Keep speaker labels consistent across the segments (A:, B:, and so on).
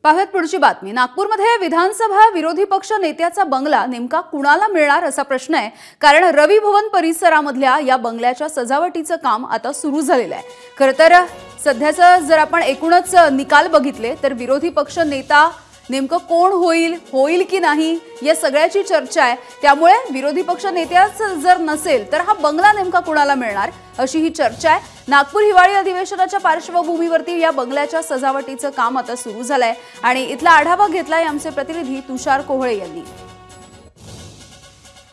A: पाहूयात पुढची बातमी। नागपूरमध्ये विधानसभा विरोधी पक्ष नेत्याचा बंगला नेमका कुणाला मिळणार असा प्रश्न आहे, कारण रवी भवन परिसरामधल्या या बंगल्याच्या सजावटीचं काम आता सुरू झालेलं आहे। खरं तर सध्याचं जर आपण एकूणच निकाल बघितले तर विरोधी पक्ष नेता नेमका कोण होईल की नाही या सगळ्याची चर्चा आहे। त्यामुळे विरोधी पक्ष नेत्याच जर नसेल तर हा बंगला नेमका कुणाला मिळणार अशी ही चर्चा आहे। नागपूर हिवाळी अधिवेशनाच्या पार्श्वभूमीवरती या बंगल्याच्या सजावटीचं काम आता सुरू झालंय आणि इथला आढावा घेतलाय आमचे प्रतिनिधी तुषार कोहळे यांनी।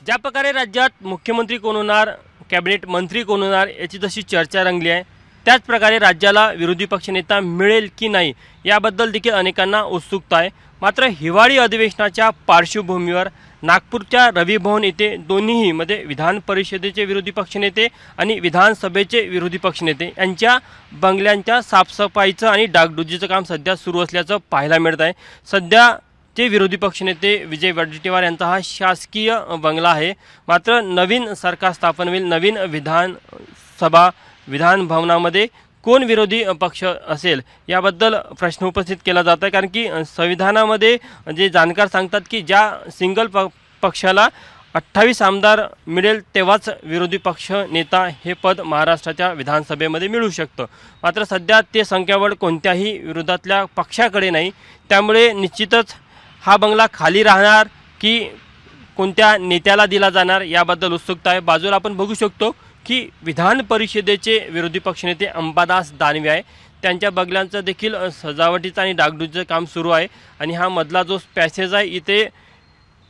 B: ज्या प्रकारे राज्यात मुख्यमंत्री कोण होणार, कॅबिनेट मंत्री कोण होणार याची जशी चर्चा रंगली आहे, त्याच प्रकारे राज्याला विरोधी पक्षनेता मिळेल की नाही याबद्दल देखील अनेकांना उत्सुकता आहे। मात्र हिवाळी अधिवेशनाच्या पार्श्वभूमीवर नागपूरच्या रवी भवन येथे दोन्हीही मध्ये विधान परिषदेचे विरोधी पक्षनेते आणि विधानसभेचे विरोधी पक्षनेते यांच्या बंगल्यांच्या साफसफाईचं आणि डागडुजीचं काम सध्या सुरू असल्याचं पाहायला मिळत आहे। सध्या जे विरोधी पक्षनेते विजय वडेट्टीवार यांचा हा शासकीय बंगला आहे, मात्र नवीन सरकार स्थापन होईल, नवीन विधान भवनामध्ये कोण विरोधी पक्ष असेल याबद्दल प्रश्न उपस्थित केला जात आहे। कारण की संविधानामध्ये जे जाणकार सांगतात की ज्या सिंगल पक्षाला 28 आमदार मिळेल तेव्हाच विरोधी पक्ष नेता हे पद महाराष्ट्राच्या विधानसभेमध्ये मिळू शकतं। मात्र सध्या ते संख्याबळ कोणत्याही विरोधातल्या पक्षाकडे नाही, त्यामुळे निश्चितच हा बंगला खाली राहणार की कोणत्या नेत्याला दिला जाणार याबद्दल उत्सुकता आहे। बाजूला आपण बघू शकतो की विधान परिषदेचे विरोधी पक्षनेते अंबादास दानवे आहे, त्यांच्या बंगल्यांचं देखील सजावटीचं आणि डागडुजीचं काम सुरू आहे। आणि हा मधला जो पॅसेज आहे, इथे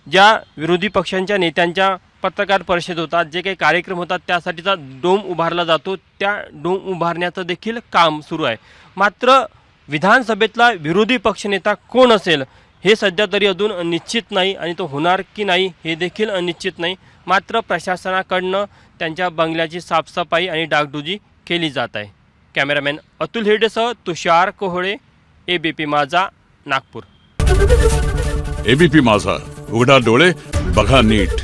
B: ज्या विरोधी पक्षांच्या नेत्यांच्या पत्रकार परिषद होतात, जे काही कार्यक्रम होतात त्यासाठीचा डोम उभारला जातो, त्या डोम उभारण्याचं देखील काम सुरू आहे। मात्र विधानसभेतला विरोधी पक्षनेता कोण असेल हे सध्या तरी अजून निश्चित नाही आणि तो होणार की नाही हे देखील निश्चित नाही। मात्र प्रशासनाकडनं त्यांच्या बंगल्याची साफसफाई आणि डागडुजी केली जात आहे। कॅमेरामॅन अतुल हिरडेसह तुषार कोहळे, एबीपी माझा, नागपूर।
C: एबीपी माझा, उघडा डोळे बघा नीट।